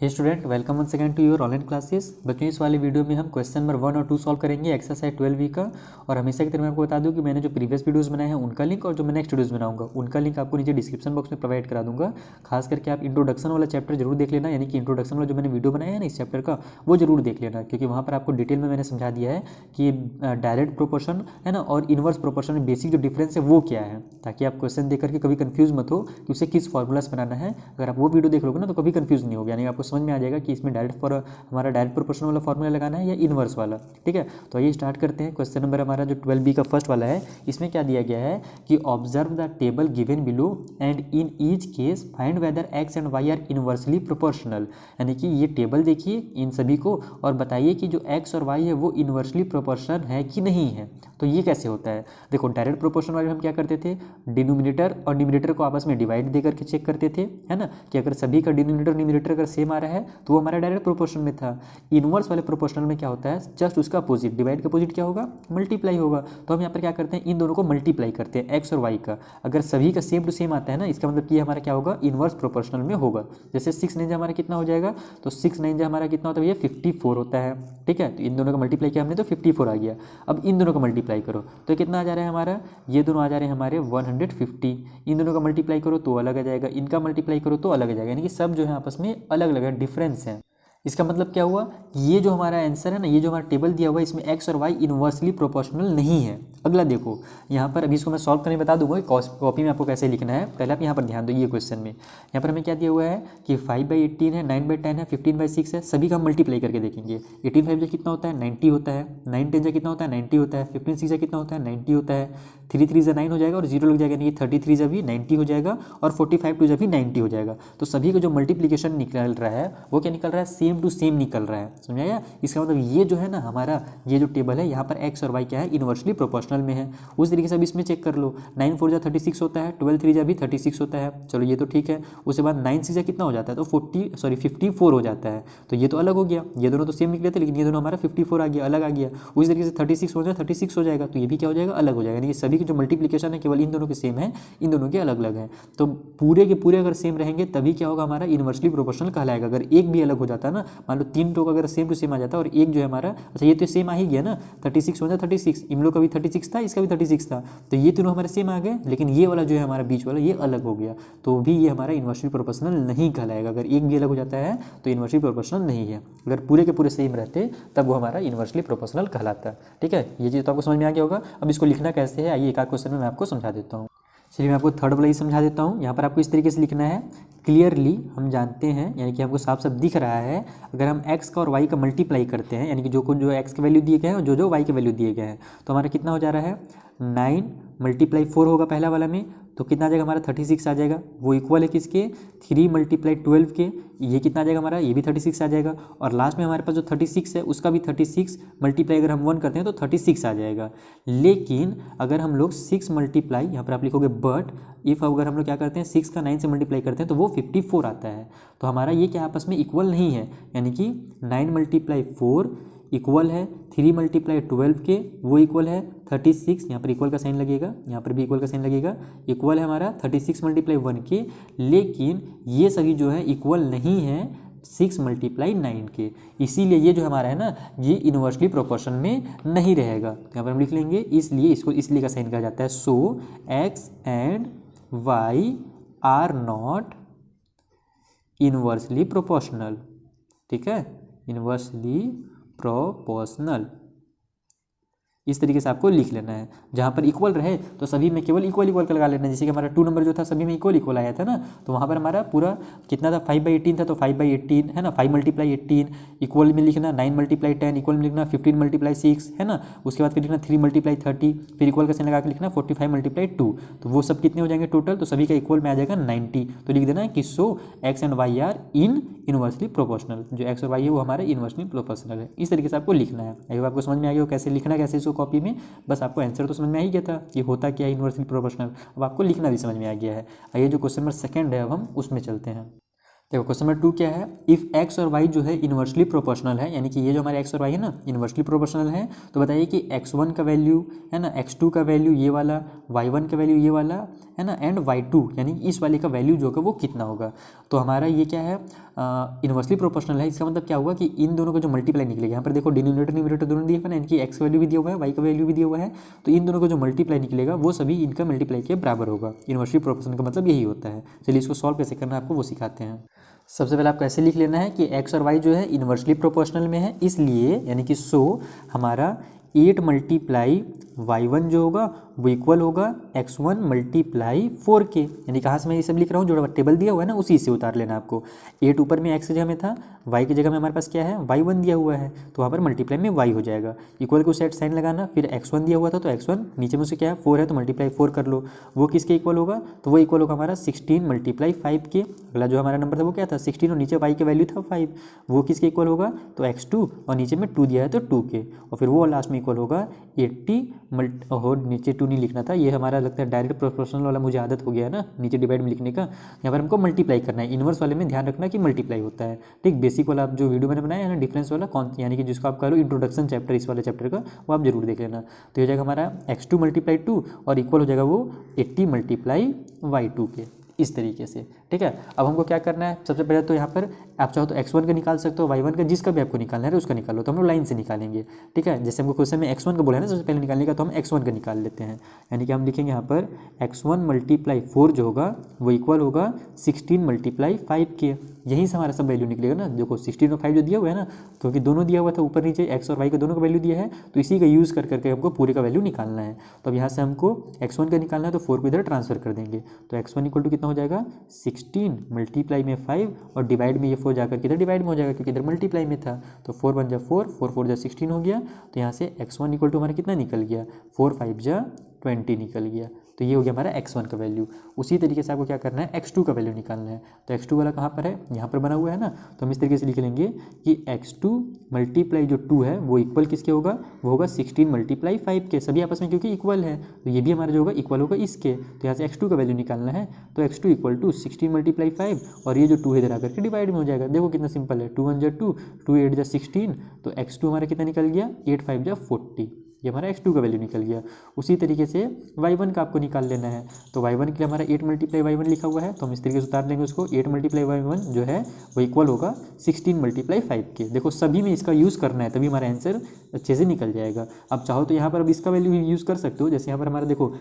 Hey student, welcome one second to your online classes. बच्चों, इस वाले वीडियो में हम क्वेश्चन नंबर 1 और 2 सॉल्व करेंगे एक्सरसाइज 12 का। और हमेशा की तरह मैं आपको बता दूं कि मैंने जो प्रीवियस वीडियोस बनाए हैं उनका लिंक और जो मैं नेक्स्ट वीडियोस बनाऊंगा उनका लिंक आपको नीचे डिस्क्रिप्शन बॉक्स में प्रोवाइड करा दूंगा। खास करके आप इंट्रोडक्शन वाला चैप्टर जरूर देख लेना, यानी कि इंट्रोडक्शन वाला जो मैंने वीडियो बनाया है ना इस चैप्टर का, वो जरूर देख लेना, क्योंकि वहाँ पर आपको डिटेल में मैंने समझा दिया है कि डायरेक्ट प्रोपोर्शन है ना और इनवर्स प्रोपोर्शन में बेसिक जो डिफरेंस है वो क्या है, ताकि आप क्वेश्चन देख करके कभी कंफ्यूज मत हो कि उसे किस फॉर्मूला से बनाना है। अगर आप वो वीडियो देख लोगे ना तो कभी कंफ्यूज नहीं होगा, यानी आपको समझ में आ जाएगा कि इसमें हमारा डायरेक्ट प्रोपोर्शनल वाला फॉर्मूला लगाना है या इनवर्स वाला। ठीक है, तो आइए स्टार्ट करते हैं। क्वेश्चन नंबर हमारा जो 12B का फर्स्ट वाला है, इसमें क्या दिया गया है कि observe the table given below and in each case find whether X and Y are inversely proportional. यानी कि ये टेबल देखिए इन सभी को और बताइए कि जो एक्स और वाई है वो इनवर्सली प्रोपोर्शनल है कि नहीं है। तो ये कैसे होता है? देखो, डायरेक्ट प्रोपोर्शन वाले हम क्या करते थे, डिनोमिनेटर और न्यूमरेटर को आपस में डिवाइड दे करके चेक करते थे, है ना, कि अगर सभी का डिनोमिनेटर और न्यूमरेटर अगर सेम आ रहा है तो वो हमारा डायरेक्ट प्रोपोर्शन में था। इनवर्स वाले प्रोपोर्शनल में क्या होता है, जस्ट उसका अपोजिट, डिवाइड का अपोजिट क्या होगा, मल्टीप्लाई होगा। तो हम यहाँ पर क्या करते हैं, इन दोनों को मल्टीप्लाई करते हैं, एक्स और वाई का। अगर सभी का सेम टू सेम आता है ना, इसका मतलब कि हमारा क्या होगा, इनवर्स प्रोपोर्शनल में होगा। जैसे 6 9 हमारा कितना हो जाएगा, तो 6 9 हमारा कितना होता है, ये 54 होता है। ठीक है, तो इन दोनों का मल्टीप्लाई किया हमने तो 54 आ गया। अब इन दोनों का मल्टीप्लाई करो तो कितना आ जा रहा है हमारा, ये दोनों आ जा रहे हैं हमारे 150। इन दोनों का मल्टीप्लाई करो तो अलग आ जाएगा, इनका मल्टीप्लाई करो तो अलग आ जाएगा, यानी कि सब जो है आपस में अलग अलग है, डिफरेंस है। इसका मतलब क्या हुआ, ये जो हमारा आंसर है ना, ये जो हमारा टेबल दिया हुआ है इसमें एक्स और वाई इनवर्सली प्रोपोर्शनल नहीं है। अगला देखो, यहाँ पर अभी इसको मैं सॉल्व करने बता दूंगा कॉपी में आपको कैसे लिखना है। पहले आप यहाँ पर ध्यान दो, ये क्वेश्चन में यहाँ पर हमें क्या दिया हुआ है कि 5/18 है, 9/10 है, 15/6 है, सभी का मल्टीप्लाई करके देखेंगे। 18 5 कितना होता है, 90 होता है, 9 10 कितना होता है, 90 होता है, 15 6 कितना होता है, 90 होता है, 3 3 9 हो जाएगा और 0 लग जाएगा, यानी कि 33 भी 90 हो जाएगा और 45 2 भी 90 हो जाएगा। तो सभी का जो मल्टीप्लीकेशन निकल रहा है वो क्या निकल रहा है, सेम टू सेम निकल रहा है। समझाया? इसका मतलब ये जो है ना हमारा ये जो टेबल है यहाँ पर एक्स और वाई क्या है, इनवर्सली प्रोपोर्शनल में है। उस तरीके से अब इसमें चेक कर लो, 9 4 36 होता है, 12 3 भी 36 होता है। चलो ये तो ठीक है। उसके बाद 9 6 कितना हो जाता है, तो 54 हो जाता है। तो ये तो अलग हो गया, ये दोनों तो सेम निकले थे लेकिन ये दोनों हमारा 54 आ गया, अलग आ गया। उसी तरीके से 36 हो जाए 36 हो जाएगा, तो ये भी क्या हो जाएगा, अलग हो जाएगा। यानी कि सभी के जो मल्टीप्लीकेशन है केवल इन दोनों के सेम है, इन दोनों के अलग अलग है। तो पूरे के पूरे अगर सेम रहेंगे तभी क्या होगा, हमारा इनवर्सली प्रोपोर्शनल कहलाएगा। अगर एक भी अलग हो जाता है ना, मान लो 3 टोक अगर सेम टू सेम आ जाता है और एक जो है हमारा, अच्छा ये तो सेम आ ही गया ना, 36 हो जाए 36, इन लोग का भी 36 था, इसका भी 36 था, तो ये तीनों हमारे सेम आ गए, लेकिन ये वाला जो है हमारा बीच वाला ये अलग हो गया, तो भी ये हमारा इनवर्सली प्रोपोर्शनल नहीं कहलाएगा। अगर एक भी अलग हो जाता है तो इनवर्सली प्रोपोर्शनल नहीं है। अगर पूरे के पूरे सेम रहते तब वो हमारा इनवर्सली प्रोपोर्शनल कहलाता है। ठीक है, ये चीज़ तो आपको समझ में आ गया होगा। अब इसको लिखना कैसे है, आइए एक आध क्वेश्चन में मैं आपको समझा देता हूँ। चलिए मैं आपको थर्ड वाला ही समझा देता हूँ। यहाँ पर आपको इस तरीके से लिखना है, क्लियरली हम जानते हैं, यानी कि हमको साफ साफ दिख रहा है, अगर हम x का और y का मल्टीप्लाई करते हैं, यानी कि जो x के वैल्यू दिए गए हैं और जो y के वैल्यू दिए गए हैं, तो हमारा कितना हो जा रहा है, 9 × 4 होगा पहला वाला में, तो कितना आ जाएगा हमारा 36 आ जाएगा। वो इक्वल है किसके, 3 × 12 के, ये कितना आ जाएगा हमारा, ये भी 36 आ जाएगा। और लास्ट में हमारे पास जो 36 है उसका भी 36 मल्टीप्लाई अगर हम 1 करते हैं तो 36 आ जाएगा। लेकिन अगर हम लोग 6 मल्टीप्लाई, यहाँ पर आप लिखोगे बट इफ़, अगर हम लोग क्या करते हैं 6 का 9 से मल्टीप्लाई करते हैं तो वो 54 आता है। तो हमारा ये क्या आपस में इक्वल नहीं है, यानी कि 9 × 4 इक्वल है 3 × 12 के, वो इक्वल है 36, यहाँ पर इक्वल का साइन लगेगा, यहाँ पर भी इक्वल का साइन लगेगा, इक्वल है हमारा 36 × 1 के। लेकिन ये सभी जो है इक्वल नहीं है 6 × 9 के, इसीलिए ये जो हमारा है ना ये इनवर्सली प्रोपोर्शन में नहीं रहेगा। यहाँ पर हम लिख लेंगे, इसलिए इसको इसलिए का साइन कहा जाता है। So x and Y are not inversely proportional. ठीक है, इनवर्सली प्रोपोर्शनल इस तरीके से आपको लिख लेना है। जहाँ पर इक्वल रहे तो सभी में केवल इक्वल इक्वल का लगा लेना है। जैसे कि हमारा 2 नंबर जो था सभी में इक्वल इक्वल आया था ना, तो वहाँ पर हमारा पूरा कितना था, 5/18 था, तो 5/18 है ना, 5 × 18 इक्वल में लिखना, 9 × 10 इक्वल में लिखना, 15 × 6 है ना, उसके बाद फिर लिखना 3 × 30, फिर इक्वल का साइन लगा के लिखना 45 × 2, तो वो सब कितने हो जाएंगे टोटल, तो सभी का इक्वल में आ जाएगा 90। तो लिख देना है कि so x and Y are inversely proportional, जो एक्स और वाई है वो हमारे इनवर्सली प्रोपोर्शनल है। इस तरीके से आपको लिखना है। अगर आपको समझ में आ गया कैसे लिखना, कैसे इसको कॉपी में, बस आपको आंसर तो समझ में आ ही गया था कि होता क्या है इनवर्सली प्रोपोर्शनल, अब आपको लिखना भी समझ में आ गया है। आइए जो क्वेश्चन नंबर 2 है अब हम उसमें चलते हैं। देखो क्वेश्चन नंबर 2 क्या है, इफ़ एक्स और वाई जो है इन्वर्सली प्रोपोर्शनल है, यानी कि ये जो हमारे एक्स और वाई है ना इन्वर्सली प्रोपोर्शनल है, तो बताइए कि x1 का वैल्यू है ना, x2 का वैल्यू ये वाला, y1 का वैल्यू ये वाला है ना, एंड y2 यानी इस वाले का वैल्यू जो होगा वो कितना होगा। तो हमारा ये क्या है, इन्वर्सली प्रोपोर्शनल है, इसका मतलब क्या हुआ कि इन दोनों का जो मल्टीप्लाई निकलेगा, यहाँ पर देखो डिनोमिनेटर न्यूमरेटर दोनों दिए हुए ना, इनकी एक्स वैल्यू भी दिया हुआ है, वाई का वैल्यू भी दिया हुआ है, तो इन दोनों का जो मल्टीप्लाई निकलेगा वो सभी इनका मल्टीप्लाई के बराबर होगा। इन्वर्सली प्रोपोर्शनल का मतलब यही होता है। चलिए इसको सॉल्व कैसे करना है आपको वो सिखाते हैं। सबसे पहले आपको ऐसे लिख लेना है कि एक्स और वाई जो है इन्वर्सली प्रोपोर्शनल में है, इसलिए यानी कि हमारा 8 मल्टीप्लाई y1 जो होगा वो इक्वल होगा x1 मल्टीप्लाई 4k, यानी कहाँ से मैं ये सब लिख रहा हूँ, जो टेबल दिया हुआ है ना उसी से उतार लेना आपको। 8 ऊपर में x की जगह में था, y की जगह में हमारे पास क्या है y1 दिया हुआ है, तो वहाँ पर मल्टीप्लाई में y हो जाएगा। इक्वल को सेट साइन लगाना, फिर x1 दिया हुआ था तो x1 नीचे में से क्या है 4 है तो मल्टीप्लाई 4 कर लो, वो किसके इक्वल होगा, तो वो इक्वल होगा हमारा 16 मल्टीप्लाई 5 के। अगला जो हमारा नंबर था वो क्या था 16 और नीचे y का वैल्यू था 5, वो किसके इक्वल होगा, तो x2 और नीचे में 2 दिया है तो 2 के, और फिर वो लास्ट में इक्वल होगा 80 और नीचे 2 नहीं लिखना था, ये हमारा लगता है डायरेक्ट प्रोपोर्शनल वाला मुझे आदत हो गया है ना नीचे डिवाइड में लिखने का, यहाँ पर हमको मल्टीप्लाई करना है। इन्वर्स वाले में ध्यान रखना कि मल्टीप्लाई होता है, ठीक। बेसिक वाला आप जो वीडियो मैंने बनाया है ना डिफरेंस वाला कौन, यानी कि जिसको आप कह लो इंट्रोडक्शन चैप्टर इस वाले चैप्टर का, वो आप जरूर देख लेना। तो हो जाएगा हमारा x2 मल्टीप्लाई 2 और इक्वल हो जाएगा वो 80 मल्टीप्लाई y2 के, इस तरीके से, ठीक है। अब हमको क्या करना है, सबसे पहले तो यहाँ पर आप चाहो तो x1 का निकाल सकते हो, y1 का, जिसका भी आपको निकालना है उसका निकालो, तो हम लोग लाइन से निकालेंगे, ठीक है। जैसे हमको क्वेश्चन में x1 का बोला है ना सबसे पहले निकालने का, तो हम x1 का निकाल लेते हैं, यानी कि हम लिखेंगे यहाँ पर x1 मल्टीप्लाई 4 जो होगा वो इक्वल होगा 16 मल्टीप्लाई 5 के, यहीं से हमारा सब वैल्यू निकलेगा ना। देखो 16 और 5 जो दिया हुआ है ना, क्योंकि दोनों दिया हुआ था ऊपर नीचे x और y का दोनों का वैल्यू दिया है, तो इसी का यूज़ कर करके हमको पूरे का वैल्यू निकालना है। तो अब यहाँ से हमको x1 का निकालना है तो 4 को इधर ट्रांसफर कर देंगे, तो x1 इक्वल टू कितना हो जाएगा 16 मल्टीप्लाई में 5 और डिवाइड में ये 4 जाकर के इधर डिवाइड में हो जाएगा क्योंकि इधर मल्टीप्लाई में था, तो 4 1 जा 4, 4 4 जा 16 हो गया, तो यहाँ से x1 इक्वल टू हमारा कितना निकल गया 4 5 जा 20 निकल गया, तो ये हो गया हमारा x1 का वैल्यू। उसी तरीके से आपको क्या करना है x2 का वैल्यू निकालना है, तो x2 वाला कहाँ पर है, यहाँ पर बना हुआ है ना, तो हम इस तरीके से लिख लेंगे कि x2 मल्टीप्लाई जो 2 है वो इक्वल किसके होगा, वो होगा 16 मल्टीप्लाई 5 के, सभी आपस में क्योंकि इक्वल है तो ये भी हमारा जो होगा इक्वल होगा इसके, तो यहाँ से x2 का वैल्यू निकालना है, तो x2 इक्वल टू 16 मल्टीप्लाई 5 और ये जो 2 है इधर आकर के डिवाइड में हो जाएगा। देखो कितना सिंपल है, 2 1 जा 2, 2 8 जा 16, तो x2 हमारा कितना निकल गया 8 5 जा 40, ये हमारा x2 का वैल्यू निकल गया। उसी तरीके से y1 का आपको निकाल लेना है, तो y1 के लिए हमारा 8 मल्टीप्लाई y1 लिखा हुआ है, तो हम इस तरीके से उतार लेंगे उसको, 8 मल्टीप्लाई y1 जो है वो इक्वल होगा 16 मल्टीप्लाई 5 के। देखो सभी में इसका यूज़ करना है तभी हमारा आंसर अच्छे से निकल जाएगा। अब चाहो तो यहाँ पर अब इसका वैल्यू यूज़ कर सकते हो, जैसे यहाँ पर हमारा देखो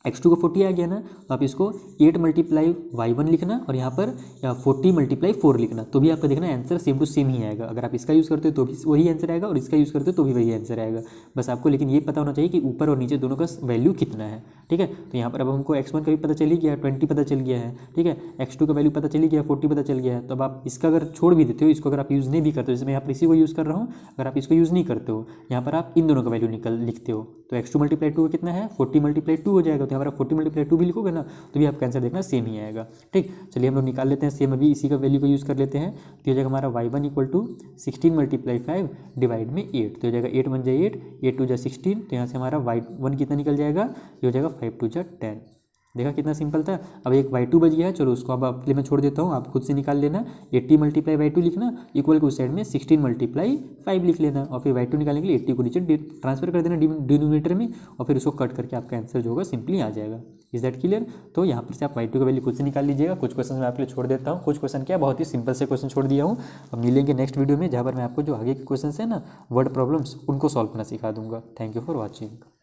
x2 को 40 आ गया ना, तो आप इसको 8 मल्टीप्लाई y1 लिखना और यहाँ पर 40 मल्टीप्लाई 4 लिखना, तो भी आपका देखना आंसर सेम टू सेम ही आएगा। अगर आप इसका यूज़ करते हो तो भी वही आंसर आएगा और इसका यूज़ करते हो तो भी वही आंसर आएगा। बस आपको लेकिन ये पता होना चाहिए कि ऊपर और नीचे दोनों का वैल्यू कितना है, ठीक है। तो यहाँ पर अब हमको x1 का भी पता चल ही गया, 20 पता चल गया है, ठीक है। x2 का वैल्यू पता चल ही गया, 40 पता चल गया है। तो अब आप इसका अगर छोड़ भी देते हो, इसको अगर आप यूज़ नहीं भी करते हो, जैसे मैं यहाँ पर इसी को यूज़ कर रहा हूँ, अगर आप इसको यूज़ नहीं करते हो यहाँ पर आप इन दोनों का वैल्यू लिखते हो, तो x2 मल्टीप्लाई 2 कितना है 40 मल्टीप्लाई 2 हो जाएगा, तो हमारा 40 मल्टीप्लाई 2 भी लिखोगे ना तो भी आपका आंसर देखना सेम ही आएगा, ठीक। चलिए हम लोग निकाल लेते हैं सेम, अभी इसी का वैल्यू को यूज़ कर लेते हैं, तो हो जाएगा हमारा y1 equal to 16 multiply 5 divide में 8, तो हो जाएगा 8 1 जा 8, 8 2 जा 16, तो यहाँ से हमारा y1 कितना निकल जाएगा, ये हो जाएगा 5 2 जा 10। देखा कितना सिंपल था। अब एक y2 बच गया है, चलो उसको अब अपने में छोड़ देता हूँ, आप खुद से निकाल लेना। 80 मल्टीप्लाई y2 लिखना, इक्वल के उस साइड में 16 मल्टीप्लाई 5 लिख लेना, और फिर y2 निकालने के लिए 80 को नीचे ट्रांसफर कर देना डिनोमिनेटर में, और फिर उसको कट करके आपका आंसर जो होगा सिंपली आ जाएगा। Is that clear. तो यहाँ पर से आप y2 का वैल्यू खुद से निकाल लीजिएगा। कुछ क्वेश्चन मैं आपके लिए छोड़ देता हूँ, कुछ क्वेश्चन क्या बहुत ही सिंपल से क्वेश्चन छोड़ दिया हूँ। अब मिलेंगे नेक्स्ट वीडियो में, जहाँ पर मैं आपको जो आगे के क्वेश्चन है ना वर्ड प्रॉब्लम्स उनको सॉल्व करना सिखा दूंगा। Thank you for watching.